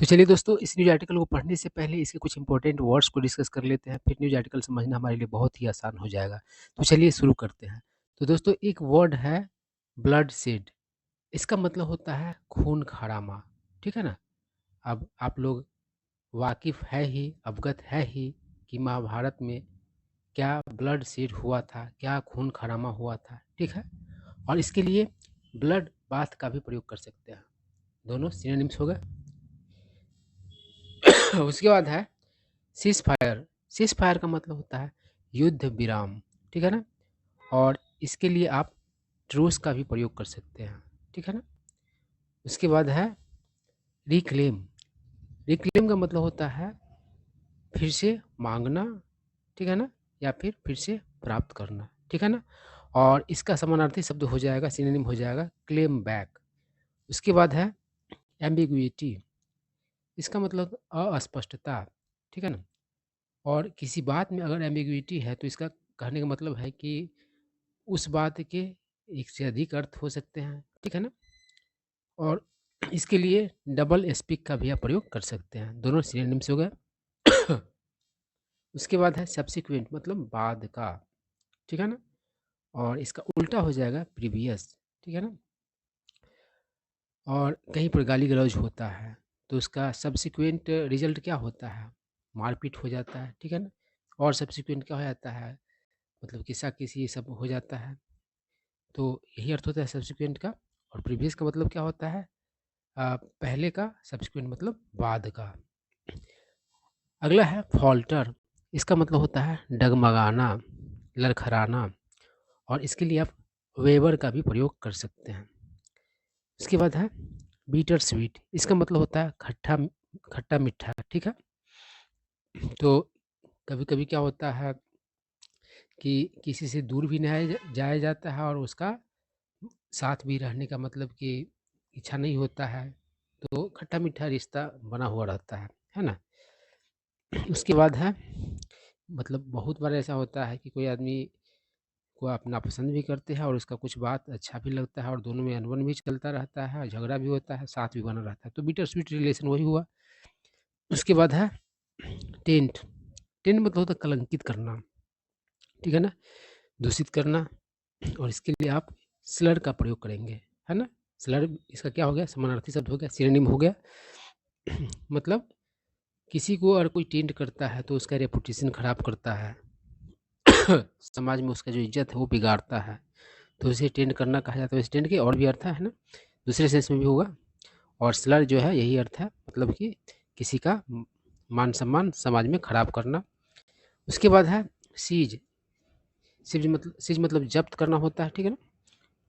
तो चलिए दोस्तों, इस न्यूज़ आर्टिकल को पढ़ने से पहले इसके कुछ इंपॉर्टेंट वर्ड्स को डिस्कस कर लेते हैं, फिर न्यूज़ आर्टिकल समझना हमारे लिए बहुत ही आसान हो जाएगा। तो चलिए शुरू करते हैं। तो दोस्तों, एक वर्ड है ब्लड शेड। इसका मतलब होता है खून खरामा, ठीक है ना? अब आप लोग वाकिफ़ है ही, अवगत है ही कि महाभारत में क्या ब्लड शेड हुआ था, क्या खून खरामा हुआ था, ठीक है? और इसके लिए ब्लड बाथ का भी प्रयोग कर सकते हैं। दोनों सिनोनिम्स हो गए। उसके बाद है सीज़ फायर। सीज़ फायर का मतलब होता है युद्ध विराम, ठीक है ना? और इसके लिए आप ट्रूस का भी प्रयोग कर सकते हैं, ठीक है ना? उसके बाद है रिक्लेम। रिक्लेम का मतलब होता है फिर से मांगना, ठीक है ना? या फिर से प्राप्त करना, ठीक है ना? और इसका समानार्थी शब्द हो जाएगा, सिनोनिम हो जाएगा क्लेम बैक। उसके बाद है एम्बिग्विटी। इसका मतलब अस्पष्टता, ठीक है ना? और किसी बात में अगर एम्बिग्विटी है तो इसका कहने का मतलब है कि उस बात के एक से अधिक अर्थ हो सकते हैं, ठीक है ना? और इसके लिए डबल स्पीक का भी आप प्रयोग कर सकते हैं। दोनों सिनोनिम्स हो गए। उसके बाद है सब्सिक्वेंट, मतलब बाद का, ठीक है ना? और इसका उल्टा हो जाएगा प्रीवियस, ठीक है ना? और कहीं पर गाली गलौज होता है तो उसका सब्सिक्वेंट रिजल्ट क्या होता है? मारपीट हो जाता है, ठीक है ना? और सब्सिक्वेंट क्या हो जाता है? मतलब किस्सा किसी सब हो जाता है। तो यही अर्थ होता है सब्सिक्वेंट का। और प्रीवियस का मतलब क्या होता है? पहले का, सब्सिक्वेंट मतलब बाद का। अगला है फॉल्टर। इसका मतलब होता है डगमगाना, लड़खड़ाना। और इसके लिए आप वेवर का भी प्रयोग कर सकते हैं। इसके बाद है बीटर स्वीट। इसका मतलब होता है खट्टा खट्टा मीठा, ठीक है? तो कभी कभी क्या होता है कि किसी से दूर भी नहीं जाया जाता है और उसका साथ भी रहने का मतलब कि इच्छा नहीं होता है, तो खट्टा मीठा रिश्ता बना हुआ रहता है ना? उसके बाद है मतलब बहुत बार ऐसा होता है कि कोई आदमी को अपना पसंद भी करते हैं और उसका कुछ बात अच्छा भी लगता है और दोनों में अनबन भी चलता रहता है, झगड़ा भी होता है, साथ भी बना रहता है, तो बिटर स्वीट रिलेशन वही हुआ। उसके बाद है टेंट। टेंट मतलब होता है कलंकित करना, ठीक है ना? दूषित करना। और इसके लिए आप स्लर का प्रयोग करेंगे, है ना? स्लर इसका क्या हो गया? समानार्थी शब्द हो गया, सिनोनिम हो गया। मतलब किसी को अगर कोई टेंट करता है तो उसका रेपुटेशन खराब करता है। समाज में उसका जो इज्जत है वो बिगाड़ता है, तो उसे टेंट करना कहा जाता है। वैसे टेंट के और भी अर्थ है ना, दूसरे सेंस में भी होगा। और स्लर जो है यही अर्थ है, मतलब कि किसी का मान सम्मान समाज में खराब करना। उसके बाद है सीज। सीज मतलब जब्त करना होता है, ठीक है ना?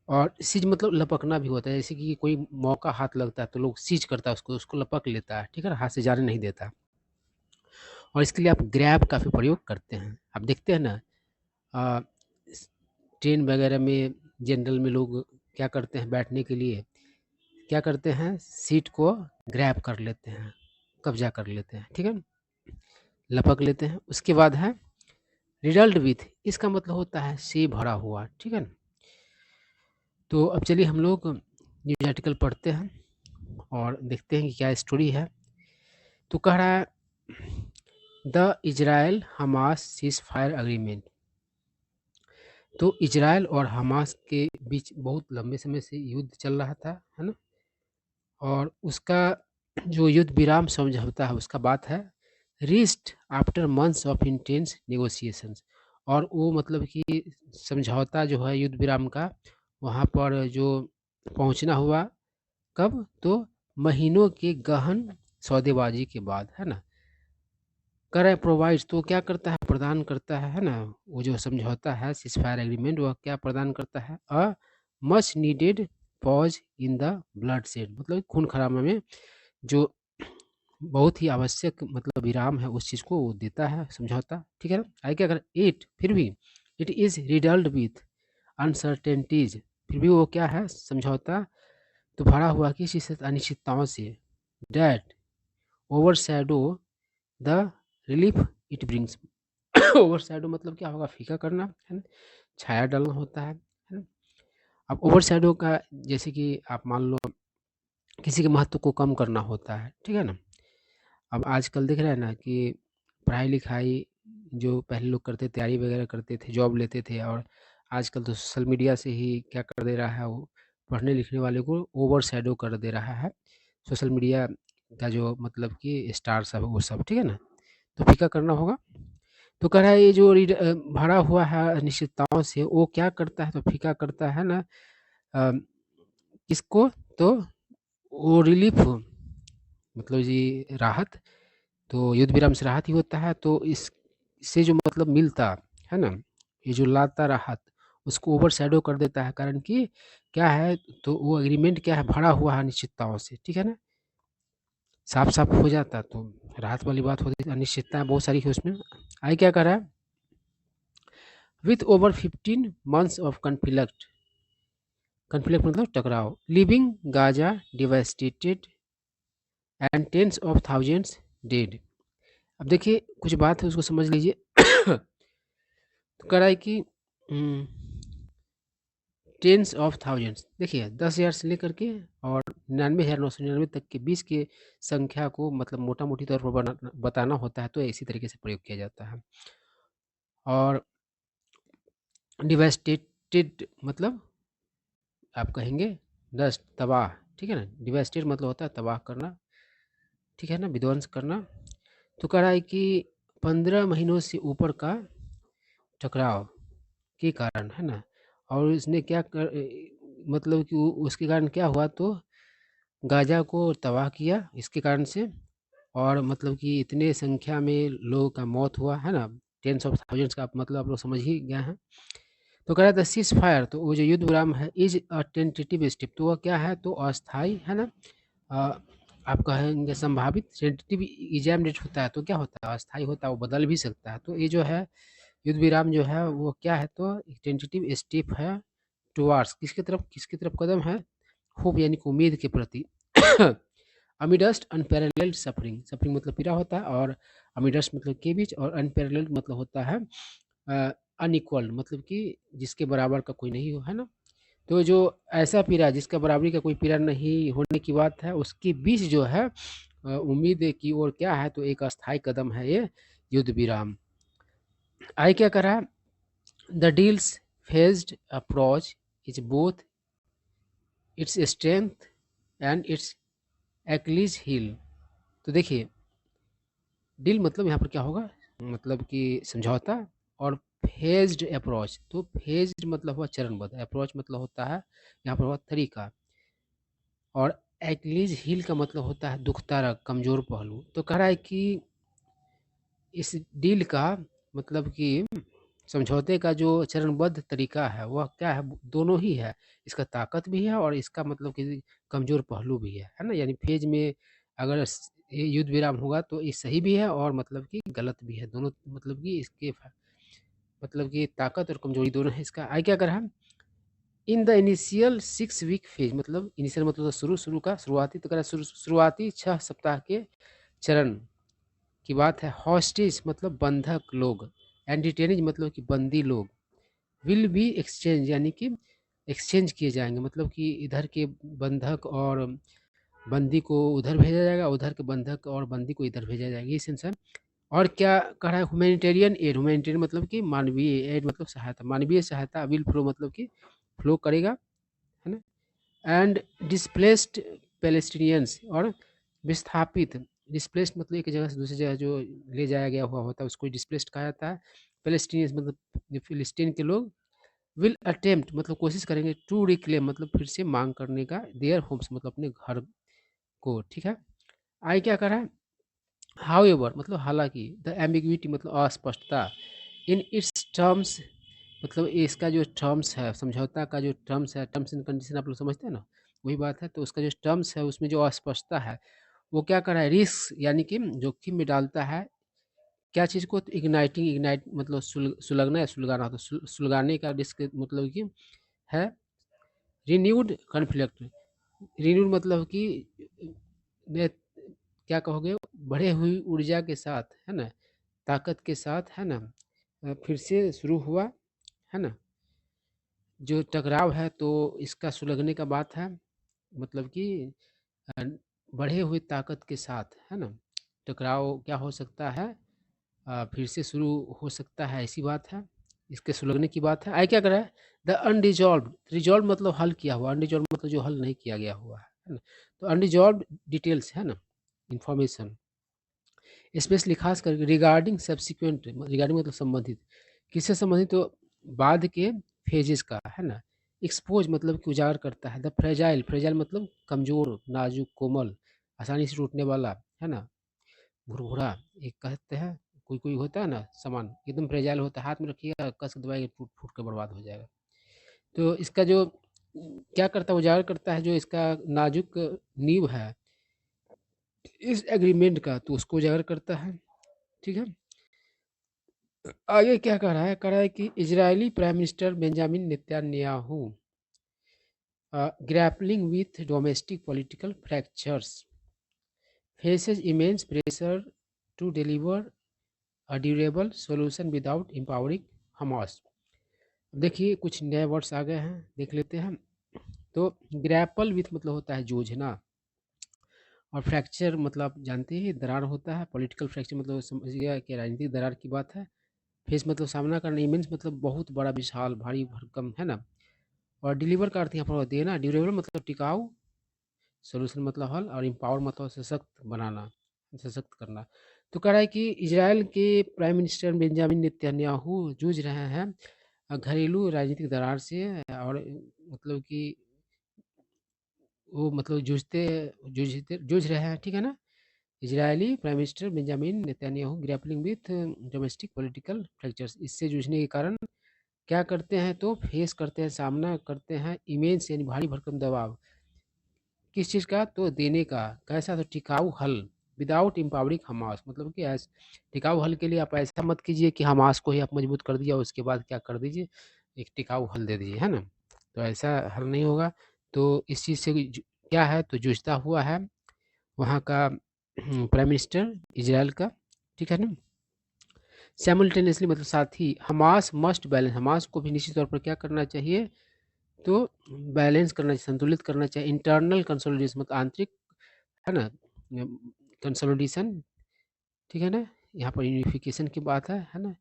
और सीज मतलब लपकना भी होता है, जैसे कि कोई मौका हाथ लगता है तो लोग सीज करता है उसको, उसको लपक लेता है, ठीक है ना? हाथ से जाने नहीं देता। और इसके लिए आप ग्रैब का भी प्रयोग करते हैं। आप देखते हैं ना, आ, ट्रेन वगैरह में, जनरल में लोग क्या करते हैं? बैठने के लिए क्या करते हैं? सीट को ग्रैब कर लेते हैं, कब्जा कर लेते हैं, ठीक है ना? लपक लेते हैं। उसके बाद है रिडल्ड विथ। इसका मतलब होता है से भरा हुआ, ठीक है ना? तो अब चलिए हम लोग न्यूज आर्टिकल पढ़ते हैं और देखते हैं कि क्या स्टोरी है। तो कह रहा है the Israel Hamas cease fire agreement. तो इजराइल और हमास के बीच बहुत लंबे समय से युद्ध चल रहा था, है ना? और उसका जो युद्ध विराम समझौता है उसका बात है reached after months of intense negotiations. और वो मतलब कि समझौता जो है युद्ध विराम का, वहाँ पर जो पहुँचना हुआ कब? तो महीनों के गहन सौदेबाजी के बाद, है ना? करे प्रोवाइड्स, तो क्या करता है? प्रदान करता है ना? वो जो समझौता है सीज़फायर एग्रीमेंट, वह क्या प्रदान करता है? A much needed pause in the blood shed, मतलब खून खराबा में जो बहुत ही आवश्यक मतलब विराम है उस चीज़ को वो देता है समझौता, ठीक है ना? आगे क्या कर इट फिर भी it is riddled with uncertainties. फिर भी वो क्या है? समझौता तो भरा हुआ किस चीज़ से? अनिश्चितताओं से। That overshadow the relief it brings. Overshadow मतलब क्या होगा? फीका करना, है ना? छाया डालना होता है ना? अब ओवरशैडो का जैसे कि आप मान लो किसी के महत्व को कम करना होता है, ठीक है ना? अब आजकल देख रहे हैं ना कि पढ़ाई-लिखाई जो पहले लोग करते, तैयारी वगैरह करते थे, जॉब लेते थे, और आजकल तो सोशल मीडिया से ही क्या कर दे रहा है वो, पढ़ने-लिखने वाले को ओवरशैडो कर दे रहा है। सोशल मीडिया का जो मतलब कि स्टार सब वो सब, ठीक है ना? तो फीका करना होगा। तो कह रहा है ये जो भरा हुआ है अनिश्चितताओं से, वो क्या करता है तो फीका करता है ना अ, किसको? तो वो रिलीफ़, मतलब जी राहत, तो युद्ध विराम से राहत ही होता है, तो इससे जो मतलब मिलता है ना, ये जो लाता राहत, उसको ओवरशैडो कर देता है। कारण कि क्या है, तो वो एग्रीमेंट क्या है, भरा हुआ है अनिश्चितताओं से, ठीक है ना? साफ-साफ हो जाता तो राहत वाली बात होती, अनिश्चितताएँ बहुत सारी है उसमें। आगे क्या कह रहा है? With over 15 months of conflict, conflict मतलब टकराव, leaving Gaza devastated and tens of thousands dead. अब देखिए कुछ बात है उसको समझ लीजिए। तो कह रहा है कि टेंस ऑफ थाउजेंड्स, देखिए 10,000 से लेकर के और 99,999 तक के 20 के संख्या को मतलब मोटा मोटी तौर पर बताना होता है, तो इसी तरीके से प्रयोग किया जाता है। और डिवास्टेटेड मतलब आप कहेंगे नष्ट, तबाह, ठीक है ना? डिवास्टेड मतलब होता है तबाह करना, ठीक है ना, विध्वंस करना। तो कह रहा है कि 15 महीनों से ऊपर का टकराव के कारण, है ना, और उसने क्या कर मतलब कि उसके कारण क्या हुआ, तो गाजा को तबाह किया इसके कारण से, और मतलब कि इतने संख्या में लोगों का मौत हुआ, है ना, टेंस ऑफ थाउजेंड्स का मतलब आप लोग समझ ही गए हैं। तो कह रहा था सीज फायर, तो वो जो युद्ध विराम है इज अ टेंटेटिव स्टेप, तो वह क्या है, तो अस्थाई, है ना, अ, आप कहेंगे संभावित, टेंटेटिव इजैम होता है तो क्या होता है, अस्थाई होता है, वो बदल भी सकता है। तो ये जो है युद्ध विराम जो है वो क्या है, तो एक टेंटेटिव स्टेप है टुवार्ड्स, किसकी तरफ कदम है, होप यानी कि उम्मीद के प्रति। अमिडस्ट अनपैरेलल्ड सफरिंग, सफरिंग मतलब पीड़ा होता है, और अमिडस्ट मतलब के बीच, और अनपैरेलल्ड मतलब होता है अनइक्वल, मतलब कि जिसके बराबर का कोई नहीं हो, है ना। तो जो ऐसा पीड़ा जिसका बराबरी का कोई पीड़ा नहीं होने की बात है, उसके बीच जो है उम्मीद की ओर क्या है, तो एक अस्थायी कदम है ये युद्ध विराम। आगे क्या करा, the deal's phased approach is both its strength and its Achilles heel. तो देखिए डील मतलब यहाँ पर क्या होगा, मतलब कि समझौता, और फेज्ड अप्रोच, तो फेज्ड मतलब हुआ चरणबद्ध, अप्रोच मतलब होता है यहाँ पर हुआ तरीका, और एक्लीज हील का मतलब होता है दुखता रग, कमजोर पहलू। तो कह रहा है कि इस डील का मतलब कि समझौते का जो चरणबद्ध तरीका है वह क्या है, दोनों ही है, इसका ताकत भी है और इसका मतलब कि कमजोर पहलू भी है ना। यानी फेज में अगर ये युद्ध विराम होगा तो ये सही भी है और मतलब कि गलत भी है, दोनों मतलब कि इसके मतलब कि ताकत और कमजोरी दोनों है इसका। आगे क्या कर रहा है, in the initial 6 week phase, मतलब इनिशियल मतलब शुरू का शुरुआती, तो कह रहा है शुरुआती 6 सप्ताह के चरण की बात है। हॉस्टेज मतलब बंधक लोग, एंड डिटेनीज मतलब कि बंदी लोग, विल बी एक्सचेंज यानी कि एक्सचेंज किए जाएंगे, मतलब कि इधर के बंधक और बंदी को उधर भेजा जाएगा, उधर के बंधक और बंदी को इधर भेजा जाएगा, ये सेंस है। और क्या कह रहा है, ह्यूमैनिटेरियन एड, ह्यूमैनिटेरियन मतलब कि मानवीय एड, मतलब सहायता, मानवीय सहायता विल फ्लो मतलब कि फ्लो करेगा, है ना। एंड डिस्प्लेस्ड पैलेस्टीनियंस, और विस्थापित, डिस्प्लेस्ड मतलब एक जगह से दूसरी जगह जो ले जाया गया हुआ होता है उसको डिस्प्लेस्ड कहा जाता है। पैलेस्टीनियंस मतलब जो फिलिस्तीन के लोग, विल अटेम्प्ट मतलब कोशिश करेंगे, टू रिक्लेम मतलब फिर से मांग करने का, देयर होम्स मतलब अपने घर को, ठीक है। आगे क्या कर रहा है, हाउएवर मतलब हालांकि, द एम्बिग्विटी मतलब अस्पष्टता, इन इट्स टर्म्स मतलब इसका जो टर्म्स है, समझौता का जो टर्म्स है, टर्म्स एंड कंडीशन आप लोग समझते हैं ना, वही बात है। तो उसका जो टर्म्स है उसमें जो अस्पष्टता है वो क्या कर रहा है, रिस्क यानी कि जोखिम में डालता है क्या चीज़ को, तो इग्नाइटिंग, इग्नाइट मतलब सुलगना या सुलगाना, तो सुलगाने का रिस्क मतलब कि है। रिन्यूड कॉन्फ्लिक्ट, रिन्यूड मतलब कि ने क्या कहोगे, बढ़े हुई ऊर्जा के साथ, है ना, ताकत के साथ, है ना, फिर से शुरू हुआ, है ना, जो टकराव है तो इसका सुलगने का बात है, मतलब कि अ, बढ़े हुए ताकत के साथ, है ना, टकराव क्या हो सकता है, फिर से शुरू हो सकता है, ऐसी बात है, इसके सुलगने की बात है। आगे क्या कर रहा है, द अनरिजॉल्व, रिजॉल्व मतलब हल किया हुआ, अनरिजॉल्व मतलब जो हल नहीं किया गया हुआ है ना। तो अनरिजॉल्व डिटेल्स है ना, इंफॉर्मेशन, स्पेशली खास करके रिगार्डिंग सब्सिक्वेंट, रिगार्डिंग मतलब संबंधित, किससे संबंधित, तो बाद के फेजेस का है ना। एक्सपोज मतलब कि उजागर करता है। द फ्रेजाइल, फ्रेजाइल मतलब कमजोर, नाजुक, कोमल, आसानी से टूटने वाला है ना, भुरभुरा एक कहते हैं, कोई कोई होता है ना सामान एकदम फ्रेजाइल होता है, हाथ में रखिएगा कस के दबाइए टूट फूट कर बर्बाद हो जाएगा। तो इसका जो क्या करता है, उजागर करता है जो इसका नाजुक नींव है इस एग्रीमेंट का, तो उसको उजागर करता है। ठीक है, आगे क्या कह रहा है कि Israeli prime minister Benjamin Netanyahu grappling with domestic political fractures faces immense pressure to deliver a durable solution without empowering Hamas. देखिए कुछ नए वर्ड्स आ गए हैं, देख लेते हैं। तो ग्रैपल विथ मतलब होता है जूझना, और फ्रैक्चर मतलब आप जानते हैं दरार होता है, पॉलिटिकल फ्रैक्चर मतलब समझिएगा कि राजनीतिक दरार की बात है। फेस मतलब सामना करना, इमेंस मतलब बहुत बड़ा, विशाल, भारी भरकम है ना। और डिलीवर का अर्थ यहाँ पर देना, ड्यूरेबल मतलब टिकाऊ, सोल्यूशन मतलब हल, और एम्पावर मतलब सशक्त बनाना, सशक्त करना। तो कह रहा है कि इजराइल के प्राइम मिनिस्टर बेंजामिन नेतन्याहू जूझ रहे हैं घरेलू राजनीतिक दरार से, और मतलब कि वो मतलब जूझ रहे हैं, ठीक है ना। Israeli prime minister Benjamin Netanyahu grappling with domestic political fractures, इससे जूझने के कारण क्या करते हैं, तो फेस करते हैं, सामना करते हैं इमेंस यानी भारी भरकम दबाव, किस चीज़ का, तो देने का, कैसा, तो टिकाऊ हल विदाउट एम्पावरिंग हमास, मतलब कि ऐसा टिकाऊ हल के लिए आप ऐसा मत कीजिए कि हमास को ही आप मजबूत कर दिया, उसके बाद क्या कर दीजिए, एक टिकाऊ हल दे दीजिए, है ना। तो ऐसा हल नहीं होगा। तो इस चीज़ से क्या है, तो जूझता हुआ है वहाँ का प्राइम मिनिस्टर इजराइल का, ठीक है ना। साइमल्टेनियसली मतलब साथ ही हमास मस्ट बैलेंस, हमास को भी निश्चित तौर पर क्या करना चाहिए, तो बैलेंस करना चाहिए, संतुलित करना चाहिए। इंटरनल कंसोलिडेशन मतलब आंतरिक है ना, कंसोलिडेशन, ठीक है ना, यहाँ पर यूनिफिकेशन की बात है ना।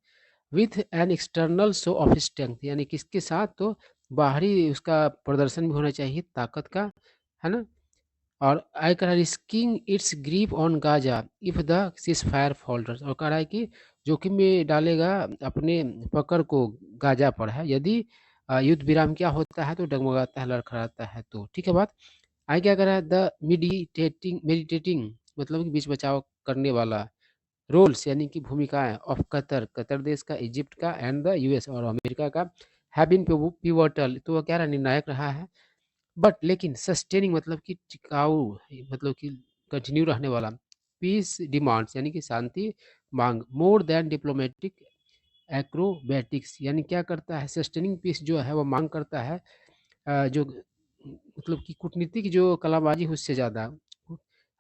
With an external show off strength, यानी किसके साथ, तो बाहरी उसका प्रदर्शन भी होना चाहिए ताकत का, है ना। और आई कह रहा है risking it's grip on Gaza if the cease fire falters, और कह रहा है कि जोखिम में डालेगा अपने पकड़ को गाजा पर है, यदि युद्ध विराम क्या होता है, तो डगमगाता है, लड़खड़ाता है, तो ठीक है बात। आगे क्या कर रहा है, द मेडिटेटिंग मतलब कि बीच बचाव करने वाला, रोल्स यानी कि भूमिकाएं ऑफ कतर, कतर देश का, इजिप्ट का, एंड द यूएस और अमेरिका का, हैव बीन पिवटल, तो वह क्या रहा, निर्णायक रहा है। बट लेकिन सस्टेनिंग मतलब कि टिकाऊ, मतलब कि कंटिन्यू रहने वाला, पीस डिमांड्स यानी कि शांति मांग, मोर देन डिप्लोमेटिक एक्रोबैटिक्स, यानी क्या करता है, सस्टेनिंग पीस जो है वो मांग करता है जो मतलब कि कूटनीतिक जो कलाबाजी है उससे ज़्यादा।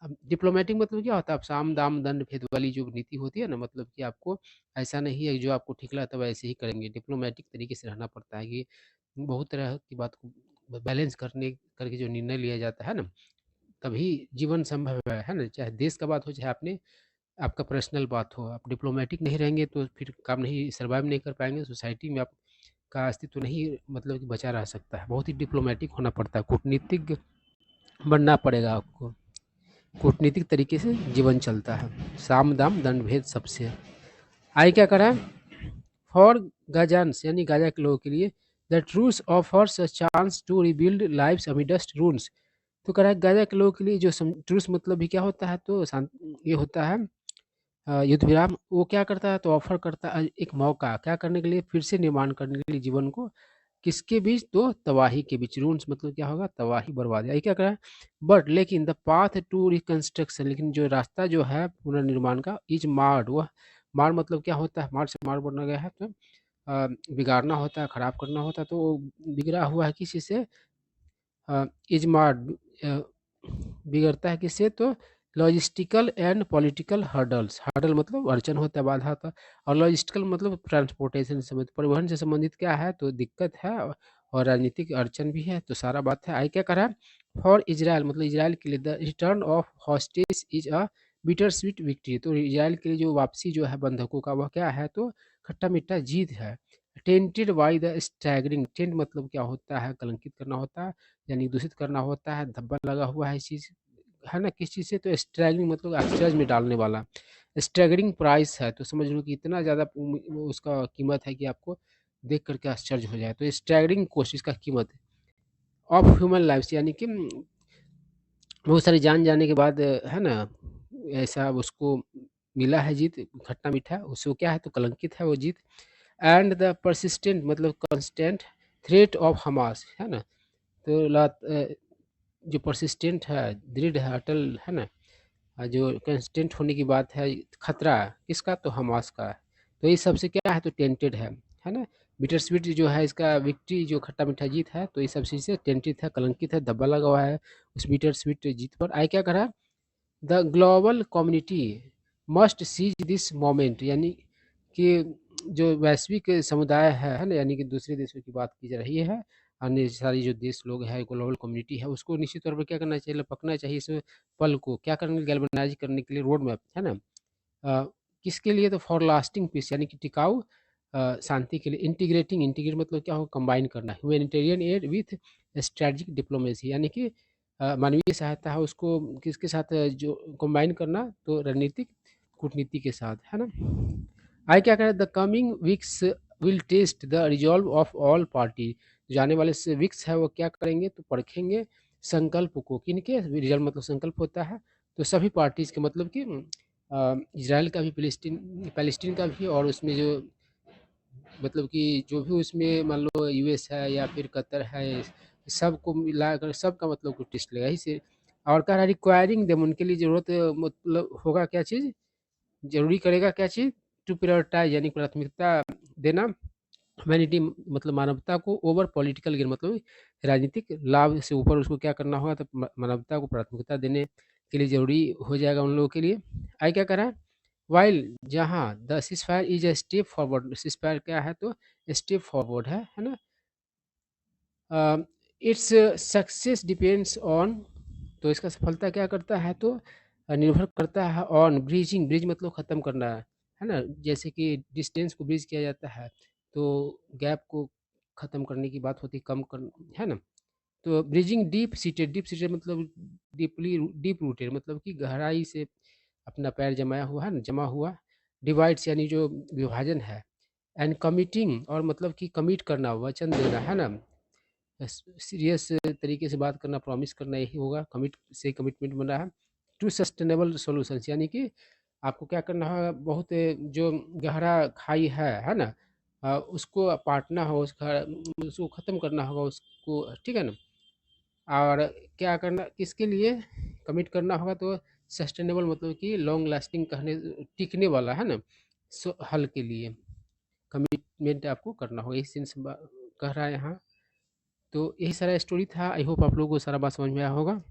अब डिप्लोमेटिक मतलब क्या होता है, अब साम दाम दंड भेद वाली जो नीति होती है ना, मतलब कि आपको ऐसा नहीं है जो आपको ठीक लगता है वैसे ही करेंगे, डिप्लोमेटिक तरीके से रहना पड़ता है कि बहुत तरह की बात को बैलेंस करने करके जो निर्णय लिया जाता है ना, तभी जीवन संभव है ना। चाहे देश का बात हो, चाहे अपने आपका पर्सनल बात हो, आप डिप्लोमेटिक नहीं रहेंगे तो फिर काम नहीं, सर्वाइव नहीं कर पाएंगे, सोसाइटी में आप का अस्तित्व नहीं मतलब कि बचा रह सकता है, बहुत ही डिप्लोमेटिक होना पड़ता है, कूटनीतिक बनना पड़ेगा आपको, कूटनीतिक तरीके से जीवन चलता है, साम दाम दंड भेद सबसे। आगे क्या करा है, फॉर गाजान्स यानी गाजा के लोगों के लिए, the truce offers a chance to rebuild lives amidst ruins, तो कह रहा है गाजा के लोगों के लिए जो ट्रूस मतलब भी क्या होता है, तो ये होता है युद्ध विराम, वो क्या करता है, तो ऑफर करता है एक मौका, क्या करने के लिए, फिर से निर्माण करने के लिए जीवन को, किसके बीच, तो तबाही के बीच, रून्स मतलब क्या होगा, तबाही, बर्बादी। ये क्या करा है, बट लेकिन द पाथ टू रिकंस्ट्रक्शन, लेकिन जो रास्ता जो है पुनर्निर्माण का, इज मार्ड, वह मार मतलब क्या होता है, मार से मार बना गया है, तो बिगाड़ना होता है, खराब करना होता है, तो वो बिगड़ा हुआ है किसी से, इजमार्ड बिगड़ता है किससे, तो logistical and political hurdles, hurdle मतलब अड़चन होता है, बाधा होता है, और लॉजिस्टिकल मतलब ट्रांसपोर्टेशन से संबंधित, परिवहन से संबंधित क्या है, तो दिक्कत है, और राजनीतिक अड़चन भी है, तो सारा बात है। आई क्या करा, फॉर इजराइल मतलब इजराइल के लिए, the return of hostage is a bitter sweet victory. तो इज़राइल के लिए जो वापसी जो है बंधकों का वह क्या है, तो खट्टा-मीठा जीत है। Tainted by the staggering, taint मतलब क्या होता है, कलंकित करना होता है, यानी दूषित करना होता है, धब्बा लगा हुआ है इस चीज़, है ना, किस चीज़ से, तो स्टैगरिंग मतलब आश्चर्य में डालने वाला। स्टैगरिंग प्राइस है, तो समझ लो कि इतना ज़्यादा उसका कीमत है कि आपको देख कर के आश्चर्य हो जाए। तो स्टैगरिंग कॉस्ट, इसका कीमत ऑफ ह्यूमन लाइफ्स, यानी कि बहुत सारी जान जाने के बाद, है ना, ऐसा उसको मिला है जीत, खट्टा मीठा, उसको क्या है, तो कलंकित है वो जीत। एंड द परसिस्टेंट मतलब कांस्टेंट थ्रेट ऑफ हमास, है ना, तो जो परसिस्टेंट है, दृढ़ है, अटल है ना, जो कंस्टेंट होने की बात है, खतरा किसका, तो हमास का। तो ये सबसे क्या है, तो टेंटेड है ना। बिटर स्वीट जो है इसका विक्ट्री, जो खट्टा मीठा जीत है, तो ये सब चीज़ से टेंटेड है, कलंकित है, धब्बा लगा हुआ है उस बिटर स्वीट जीत पर। आए क्या करा, the global community must seize this moment, यानी कि जो वैश्विक समुदाय है ना, यानी कि दूसरे देशों की बात की जा रही है, अन्य सारी जो देश लोग हैं, ग्लोबल कम्युनिटी है, उसको निश्चित तौर पर क्या करना चाहिए, लपकना चाहिए इस पल को, क्या करने, गैल्वेनाइज करने के लिए रोड मैप, है ना। अ, किसके लिए, तो फॉर लास्टिंग पीस, यानी कि टिकाऊ शांति के लिए। इंटीग्रेटिंग, इंटीग्रेट मतलब क्या हो, कंबाइन करना। Humanitarian add with strategic diplomacy, यानी कि मानवीय सहायता है उसको किसके साथ, जो कंबाइन करना, तो रणनीतिक कूटनीति के साथ, है ना। आगे क्या करें, the coming weeks will test the resolve of all party, जाने वाले से वीक्स है वो क्या करेंगे, तो परखेंगे संकल्प को, किनके, रिजल्ट मतलब संकल्प होता है, तो सभी पार्टीज के, मतलब कि इजराइल का भी, पैलेस्टीन पैलेस्टीन का भी, और उसमें जो मतलब कि जो भी उसमें मान लो यूएस है या फिर कतर है, सबको मिलाकर सबका मतलब को टेस्ट लेगा इसे। और कह रहा है रिक्वायरिंग देम, उनके लिए ज़रूरत मतलब होगा क्या चीज़, ज़रूरी करेगा क्या चीज़, टू प्रायोरिटाइज, यानी प्राथमिकता देना ह्यूमैनिटी मतलब मानवता को, ओवर पॉलिटिकल गेन मतलब राजनीतिक लाभ से ऊपर उसको क्या करना होगा, तो मानवता को प्राथमिकता देने के लिए ज़रूरी हो जाएगा उन लोगों के लिए। आगे क्या करा है, वाइल जहाँ the ceasefire is a step forward, ceasefire क्या है, तो स्टेप फॉरवर्ड है ना। इट्स सक्सेस डिपेंड्स ऑन, तो इसका सफलता क्या करता है, तो निर्भर करता है ऑन ब्रिजिंग, ब्रिज मतलब ख़त्म करना है ना, जैसे कि डिस्टेंस को ब्रिज किया जाता है, तो गैप को ख़त्म करने की बात होती है, कम कर, है ना। तो ब्रिजिंग डीप सीटेड मतलब डीपली, डीप रूटेड मतलब कि गहराई से अपना पैर जमाया हुआ है ना, जमा हुआ। डिवाइड्स यानी जो विभाजन है। एंड कमिटिंग, और मतलब कि कमिट करना, वचन देना, है ना, सीरियस तरीके से बात करना, प्रॉमिस करना, यही होगा, कमिट से कमिटमेंट बन रहा है। टू सस्टेनेबल सॉल्यूशंस, यानी कि आपको क्या करना होगा, बहुत जो गहरा खाई है ना, उसको पाटना हो, उसको ख़त्म करना होगा उसको, ठीक है ना। और क्या करना, किसके लिए कमिट करना होगा, तो सस्टेनेबल मतलब कि लॉन्ग लास्टिंग, कहने टिकने वाला, है ना, हल के लिए कमिटमेंट आपको करना होगा, इस सेंस कह रहा है यहाँ। तो यही सारा स्टोरी था, आई होप आप लोगों को सारा बात समझ में आया होगा।